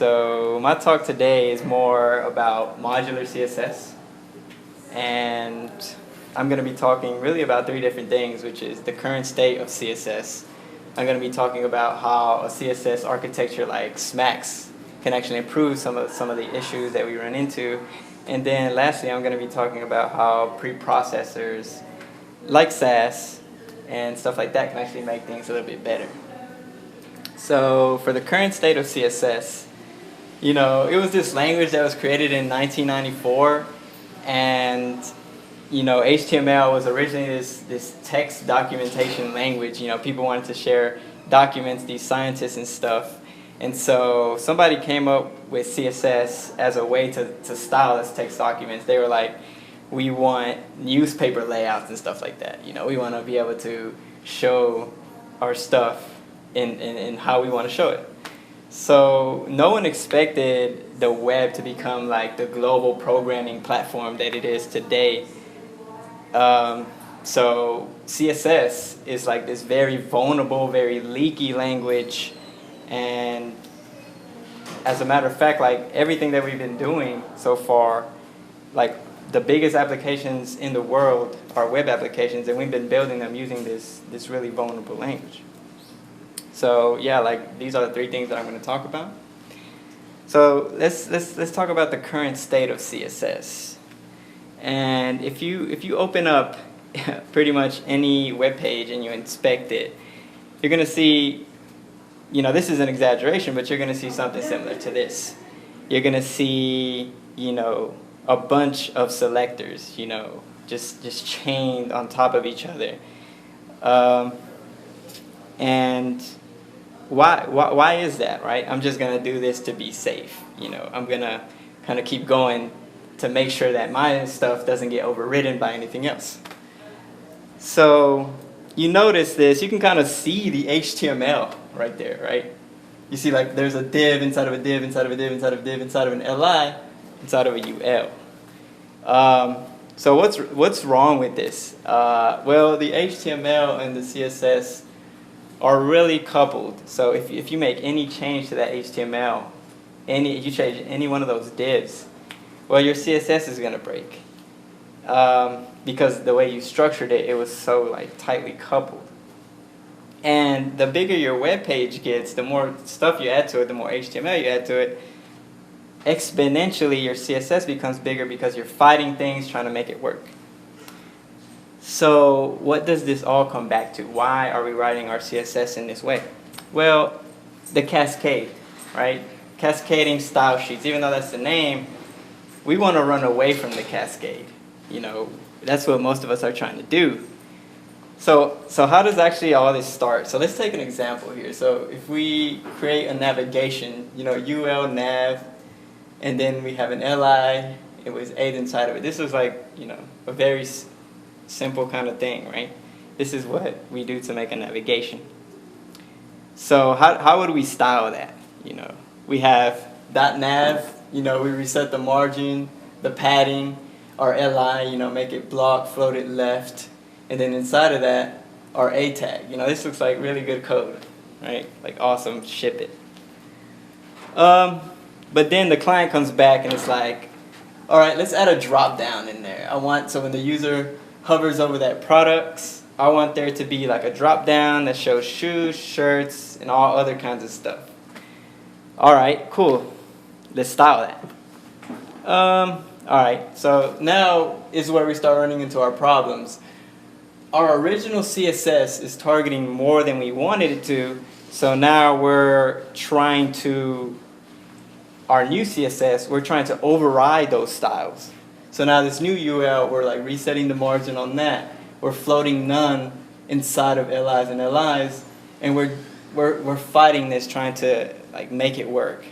So my talk today is more about modular CSS, and I'm going to be talking really about three different things, which is the current state of CSS. I'm going to be talking about how a CSS architecture like SMACSS can actually improve some of the issues that we run into. And then lastly, I'm going to be talking about how preprocessors like Sass and stuff like that can actually make things a little bit better. So for the current state of CSS, it was this language that was created in 1994, and HTML was originally this text documentation language. People wanted to share documents, these scientists and stuff. And so somebody came up with CSS as a way to style this text documents. They were like, we want newspaper layouts and stuff like that. We want to be able to show our stuff in how we want to show it. So no one expected the web to become like the global programming platform that it is today. So CSS is like this very vulnerable, very leaky language. And as a matter of fact, like everything that we've been doing so far, like the biggest applications in the world are web applications, and we've been building them using this really vulnerable language. So yeah, like these are the three things that I'm going to talk about. So let's talk about the current state of CSS. And if you open up pretty much any web page and you inspect it, you're going to see, this is an exaggeration, but you're going to see something similar to this. You're going to see, a bunch of selectors, just chained on top of each other. And why is that, right? I'm just going to do this to be safe. I'm going to kind of keep going to make sure that my stuff doesn't get overridden by anything else. So you notice this, you can kind of see the HTML right there, right? You see like there's a div inside of a div, inside of a div, inside of a div, inside of an li, inside of a UL. So what's wrong with this? Well, the HTML and the CSS are really coupled. So if you make any change to that HTML, if you change any one of those divs, well, your CSS is going to break. Because the way you structured it, it was so like tightly coupled. And the bigger your web page gets, the more stuff you add to it, the more HTML you add to it, exponentially your CSS becomes bigger because you're fighting things, trying to make it work. So what does this all come back to? Why are we writing our CSS in this way? Well, the cascade, right? Cascading style sheets, even though that's the name, we want to run away from the cascade. That's what most of us are trying to do. So how does actually all this start? So let's take an example here. So if we create a navigation, UL nav, and then we have an li, it was 8 inside of it. This was like, a very simple kind of thing, right? This is what we do to make a navigation. So how would we style that? We have .nav, we reset the margin, the padding, our li, make it block, float it left, and then inside of that, our a tag. This looks like really good code, right? Like awesome, ship it. But then the client comes back and it's like, all right, let's add a drop down in there. So when the user hovers over that products, I want there to be like a drop down that shows shoes, shirts, and all other kinds of stuff. All right, cool. Let's style that. All right, so now is where we start running into our problems. Our original CSS is targeting more than we wanted it to, so now our new CSS, we're trying to override those styles. So now this new UL, we're like resetting the margin on that. We're floating none inside of LIs and LIs, and we're fighting this, trying to like make it work.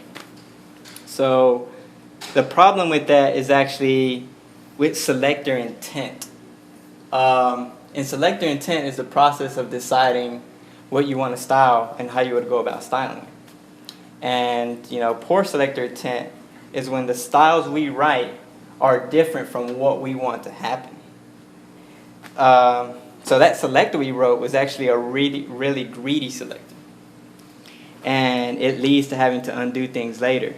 So the problem with that is actually with selector intent. And selector intent is the process of deciding what you want to style and how you would go about styling it. And poor selector intent is when the styles we write are different from what we want to happen. So that selector we wrote was actually a really greedy selector. and it leads to having to undo things later.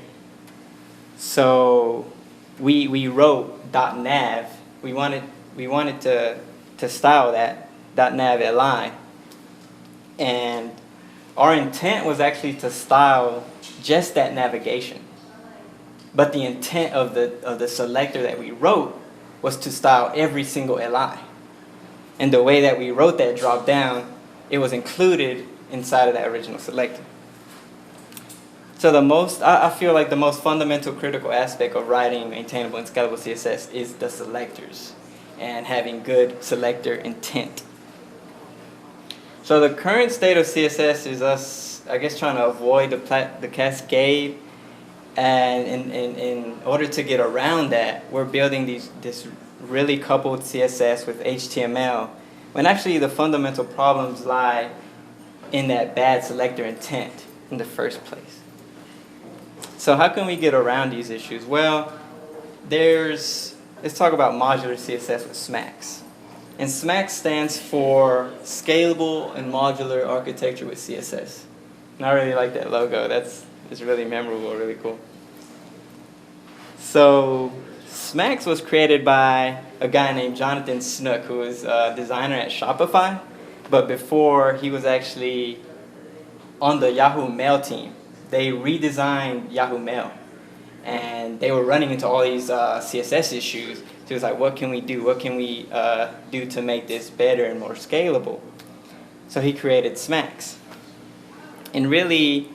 So we wrote .nav. We wanted to style that .nav li, and our intent was actually to style just that navigation. But the intent of the selector that we wrote was to style every single li. And the way that we wrote that drop down, it was included inside of that original selector. So I feel like the most fundamental critical aspect of writing maintainable and scalable CSS is the selectors and having good selector intent. So the current state of CSS is us, I guess, trying to avoid the cascade. And in order to get around that, we're building this really coupled CSS with HTML, when actually the fundamental problems lie in that bad selector intent in the first place. So how can we get around these issues? Well, let's talk about modular CSS with SMACSS. And SMACSS stands for Scalable and Modular Architecture with CSS. And I really like that logo. It's really memorable, really cool. So SMACSS was created by a guy named Jonathan Snook, who was a designer at Shopify. But before, he was actually on the Yahoo Mail team. They redesigned Yahoo Mail, and they were running into all these CSS issues. So it was like, what can we do? What can we do to make this better and more scalable? So he created SMACSS. And really,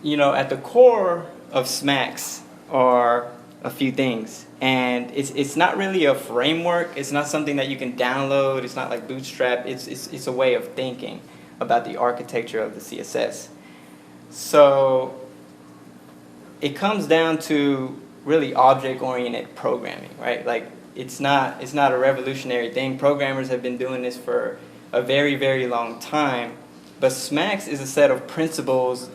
at the core of SMACSS are a few things. And it's not really a framework. It's not something that you can download. It's not like Bootstrap. It's a way of thinking about the architecture of the CSS. So it comes down to really object-oriented programming, right? Like it's not a revolutionary thing. Programmers have been doing this for a very, very long time. But SMACSS is a set of principles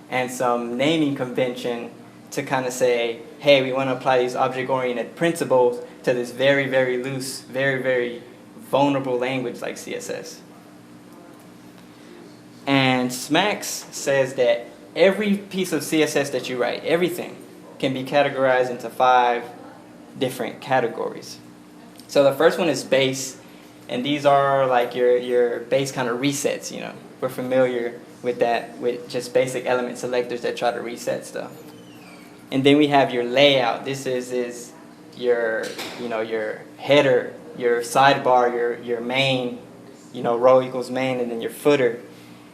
and some naming convention to kind of say, hey, we want to apply these object-oriented principles to this very, very loose, very, very vulnerable language like CSS. And SMACSS says that every piece of CSS that you write, everything, can be categorized into 5 different categories. So the first one is base, and these are like your base kind of resets, We're familiar with that, with just basic element selectors that try to reset stuff. And then we have your layout. This is your header, your sidebar, your main, row equals main, and then your footer.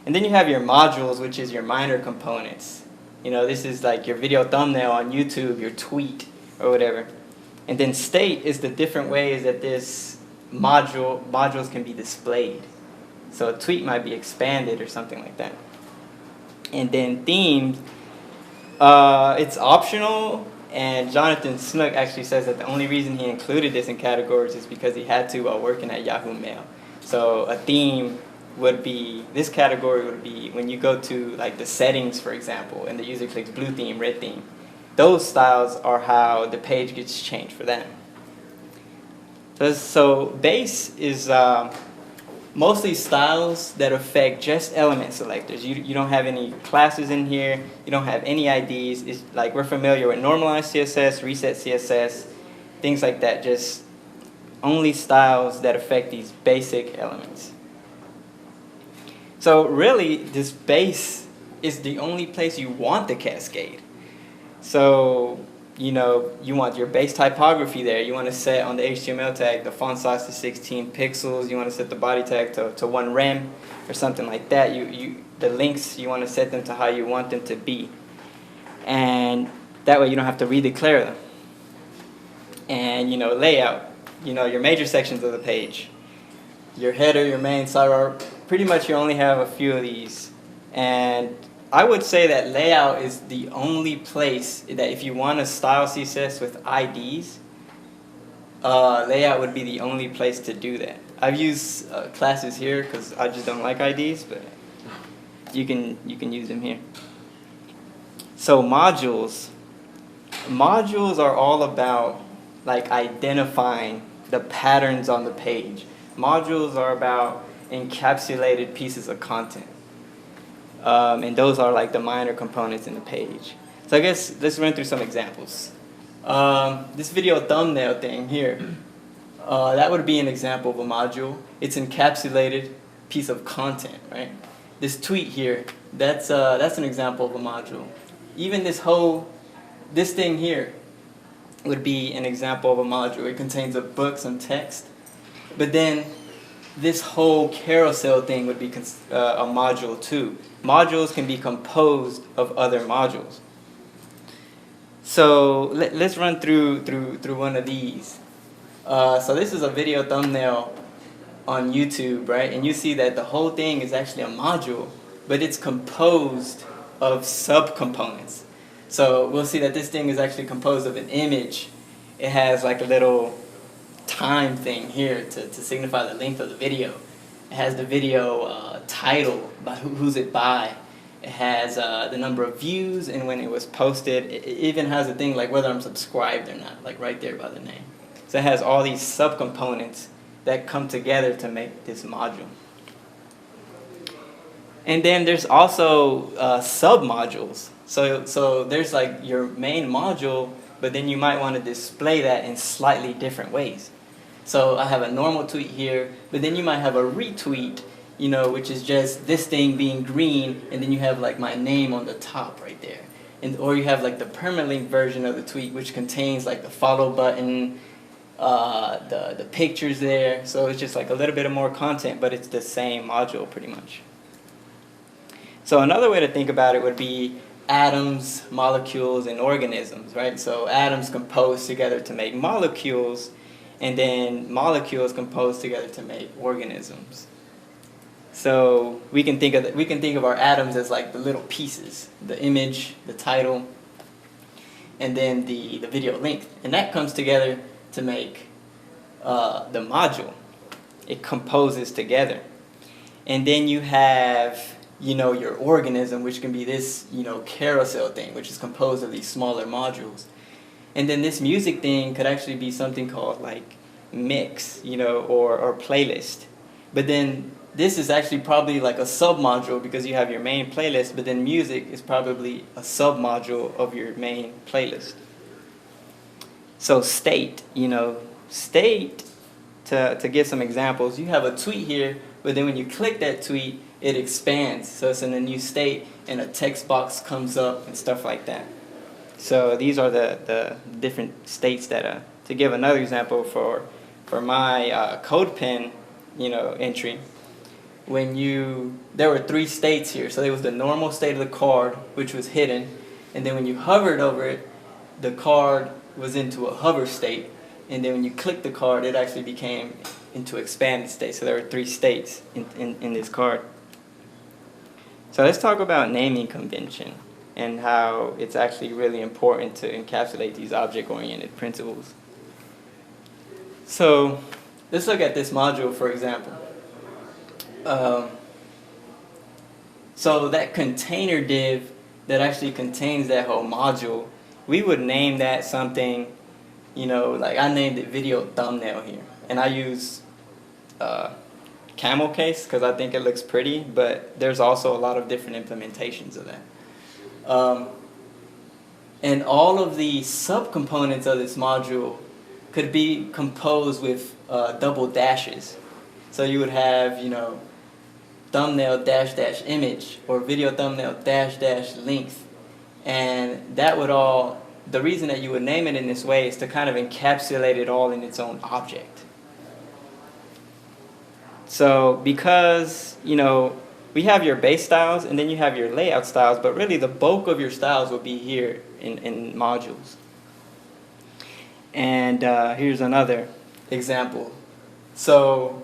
And then you have your modules, which is your minor components. This is like your video thumbnail on YouTube, your tweet, or whatever. And then state is the different ways that this modules can be displayed. So a tweet might be expanded or something like that. And then themes, it's optional. And Jonathan Snook actually says that the only reason he included this in categories is because he had to while working at Yahoo Mail. So a theme this category would be when you go to like the settings, for example, and the user clicks blue theme, red theme. Those styles are how the page gets changed for them. So base is mostly styles that affect just element selectors. You don't have any classes in here. You don't have any IDs. It's like we're familiar with normalized CSS, reset CSS, things like that. Just only styles that affect these basic elements. So really, this base is the only place you want the cascade. So, you want your base typography there. You want to set on the HTML tag the font size to 16 pixels. You want to set the body tag to 1 rem or something like that. The links, you want to set them to how you want them to be. And that way you don't have to redeclare them. And, layout, your major sections of the page. Your header, your main, sidebar, pretty much you only have a few of these. And I would say that layout is the only place that if you want to style CSS with IDs, layout would be the only place to do that. I've used classes here because I just don't like IDs, but you can use them here. So modules are all about like identifying the patterns on the page. Modules are about encapsulated pieces of content. and those are like the minor components in the page. So I guess let's run through some examples. This video thumbnail thing here, that would be an example of a module. It's encapsulated piece of content, right? This tweet here, that's an example of a module. Even this thing here would be an example of a module. It contains a book, some text, but then this whole carousel thing would be a module too. Modules can be composed of other modules. So let's run through one of these. So this is a video thumbnail on YouTube, right? And you see that the whole thing is actually a module, but it's composed of subcomponents. So we'll see that this thing is actually composed of an image. It has like a little time thing here to signify the length of the video. It has the video title, about who's it by. It has the number of views and when it was posted. It even has a thing like whether I'm subscribed or not, like right there by the name. So it has all these subcomponents that come together to make this module. And then there's also sub-modules. So there's like your main module, but then you might want to display that in slightly different ways. So I have a normal tweet here, but then you might have a retweet, you know, which is just this thing being green, and then you have like my name on the top right there. Or you have like the permalink version of the tweet, which contains like the follow button, the pictures there. So it's just like a little bit of more content, but it's the same module pretty much. So another way to think about it would be atoms, molecules, and organisms, right? So atoms compose together to make molecules, and then molecules compose together to make organisms. So we can think of our atoms as like the little pieces, the image, the title, and then the video length, and that comes together to make the module. It composes together, and then you have, you know, your organism, which can be this, you know, carousel thing, which is composed of these smaller modules. And then this music thing could actually be something called like mix, you know, or playlist. But then this is actually probably like a sub-module because you have your main playlist, but then music is probably a sub-module of your main playlist. So state, you know, to give some examples, you have a tweet here, but then when you click that tweet, it expands. So it's in a new state, and a text box comes up and stuff like that. So these are the different states that, to give another example for my CodePen, you know, entry, there were 3 states here. So there was the normal state of the card, which was hidden, and then when you hovered over it, the card was into a hover state, and then when you clicked the card, it actually became into expanded state. So there were 3 states in this card. So let's talk about naming convention and how it's actually really important to encapsulate these object-oriented principles. So let's look at this module, for example. So that container div that actually contains that whole module, we would name that something, you know, like I named it video thumbnail here. And I use camel case because I think it looks pretty, but there's also a lot of different implementations of that. And all of the subcomponents of this module could be composed with double dashes. So you would have, you know, thumbnail dash dash image or video thumbnail dash dash length. And that would all, the reason that you would name it in this way is to kind of encapsulate it all in its own object. So because, you know, we have your base styles and then you have your layout styles, but really the bulk of your styles will be here in modules. And here's another example. So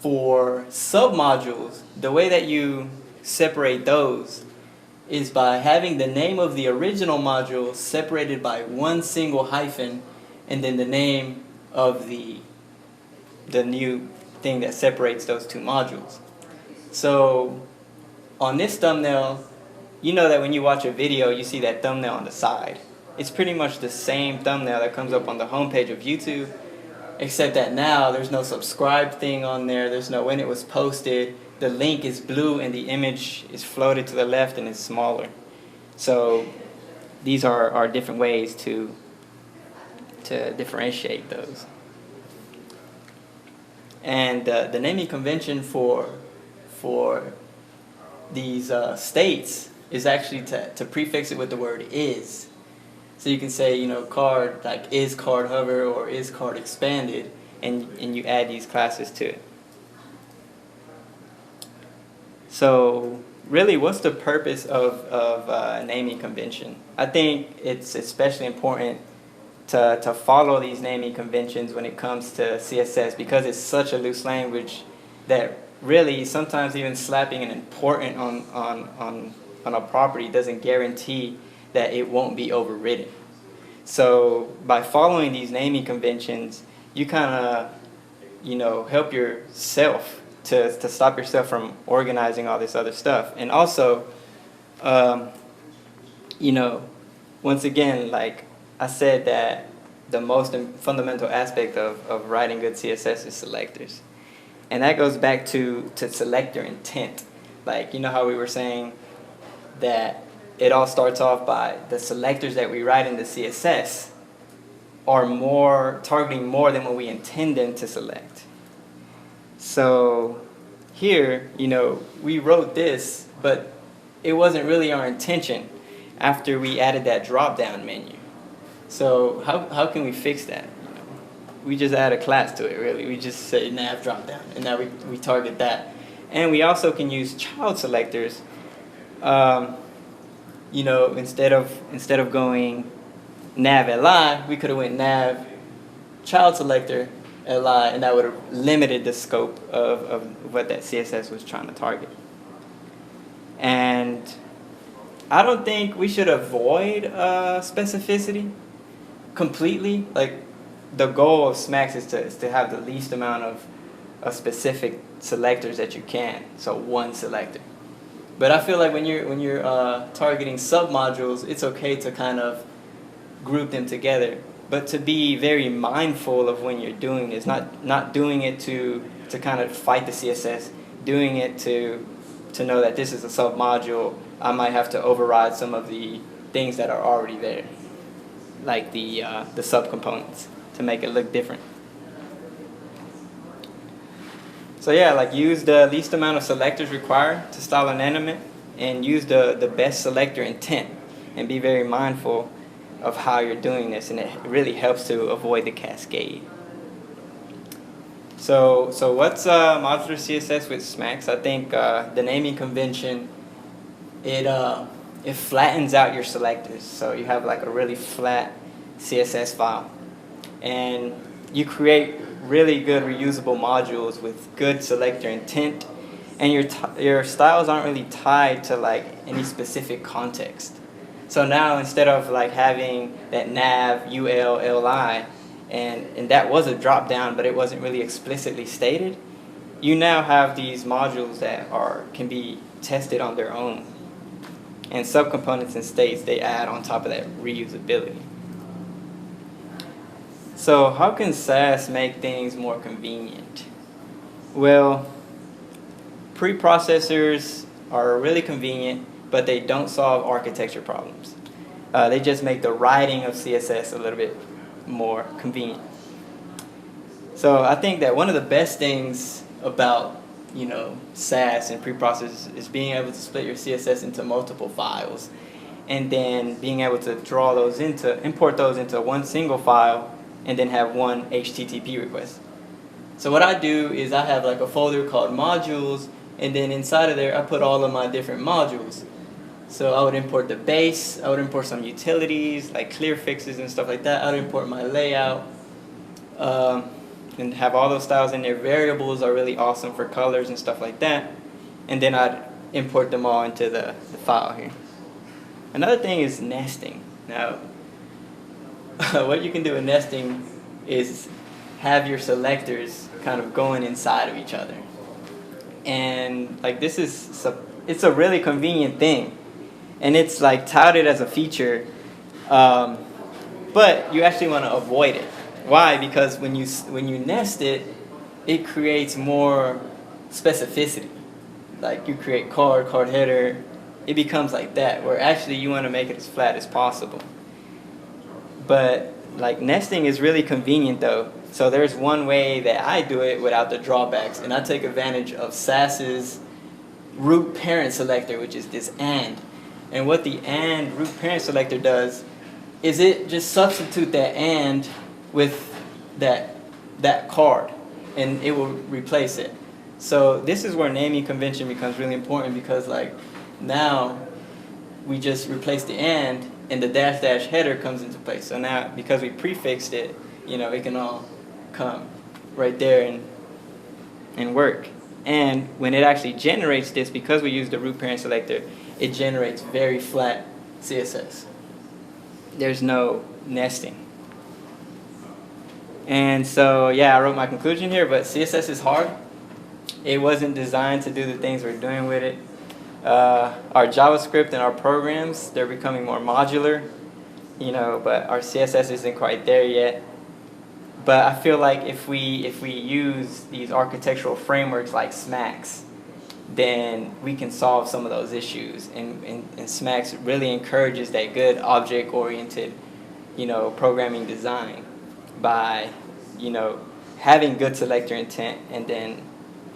for submodules, the way that you separate those is by having the name of the original module separated by one single hyphen and then the name of the new thing that separates those 2 modules. So on this thumbnail, you know that when you watch a video, you see that thumbnail on the side. It's pretty much the same thumbnail that comes up on the homepage of YouTube, except that now there's no subscribe thing on there, there's no when it was posted, the link is blue and the image is floated to the left and it's smaller. So these are different ways to differentiate those. And the naming convention for these states is actually to prefix it with the word is. So you can say, you know, card, like is card hover or is card expanded, and you add these classes to it. So really, what's the purpose of naming convention? I think it's especially important to follow these naming conventions when it comes to CSS, because it's such a loose language that really sometimes even slapping an important on a property doesn't guarantee that it won't be overridden. So by following these naming conventions, you kind of, you know, help yourself to stop yourself from organizing all this other stuff. And also, you know, once again, like I said, that the most fundamental aspect of writing good CSS is selectors. And that goes back to selector intent. Like, you know how we were saying that it all starts off by the selectors that we write in the CSS are targeting more than what we intend them to select. So here, you know, we wrote this, but it wasn't really our intention after we added that drop-down menu. So how can we fix that? You know, we just add a class to it, really. We just say nav drop-down, and now we target that. And we also can use child selectors. You know, instead of going nav li, we could have went nav child selector li, and that would have limited the scope of what that CSS was trying to target. And I don't think we should avoid specificity completely. Like, the goal of SMACSS is to have the least amount of specific selectors that you can. So one selector. But I feel like when you're targeting submodules, it's okay to kind of group them together, but to be very mindful of when you're doing this, not doing it to kind of fight the CSS, doing it to know that this is a submodule. I might have to override some of the things that are already there, like the subcomponents, to make it look different. So yeah, like use the least amount of selectors required to style an element, and use the best selector intent, and be very mindful of how you're doing this, and it really helps to avoid the cascade. So what's modular CSS with SMACSS? I think the naming convention, it flattens out your selectors, so you have like a really flat CSS file, and you create really good reusable modules with good selector intent, and your styles aren't really tied to like any specific context. So now instead of like having that nav ul li, and that was a drop down but it wasn't really explicitly stated, you now have these modules that can be tested on their own, and subcomponents and states they add on top of that reusability. So how can Sass make things more convenient? Well, preprocessors are really convenient, but they don't solve architecture problems. They just make the writing of CSS a little bit more convenient. So I think that one of the best things about, you know, Sass and preprocessors is being able to split your CSS into multiple files, and then being able to import those into one single file, and then have one HTTP request. So what I do is I have like a folder called modules, and then inside of there I put all of my different modules. So I would import the base, I would import some utilities like clear fixes and stuff like that. I would import my layout, and have all those styles in there. Variables are really awesome for colors and stuff like that. And then I'd import them all into the file here. Another thing is nesting. Now, what you can do in nesting is have your selectors kind of going inside of each other. And like it's a really convenient thing. And it's like touted as a feature, but you actually want to avoid it. Why? Because when you nest it, it creates more specificity. Like you create card header, it becomes like that, where actually you want to make it as flat as possible. But like nesting is really convenient though. So there's one way that I do it without the drawbacks, and I take advantage of Sass's root parent selector, which is this AND. And what the AND root parent selector does is it just substitute that AND with that card, and it will replace it. So this is where naming convention becomes really important, because like now we just replace the AND and the dash header comes into place. So now because we prefixed it, it can all come right there and work. And when it actually generates this, because we use the root parent selector, it generates very flat CSS. There's no nesting. And so, yeah, I wrote my conclusion here, but CSS is hard. It wasn't designed to do the things we're doing with it. Our JavaScript and our programs, they're becoming more modular, but our CSS isn't quite there yet. But I feel like if we use these architectural frameworks like SMACSS, then we can solve some of those issues. And SMACSS really encourages that good object-oriented, programming design by, having good selector intent and then,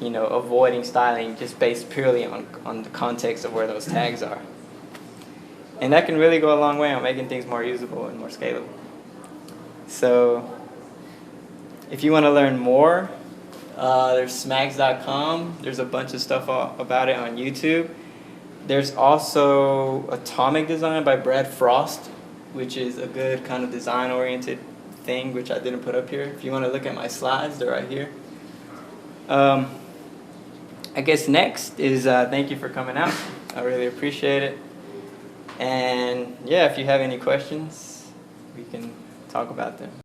avoiding styling just based purely on the context of where those tags are. And that can really go a long way on making things more usable and more scalable. So if you want to learn more, there's smacks.com. There's a bunch of stuff about it on YouTube. There's also Atomic Design by Brad Frost, which is a good kind of design-oriented thing, which I didn't put up here. If you want to look at my slides, they're right here. I guess next is thank you for coming out. I really appreciate it. And yeah, if you have any questions, we can talk about them.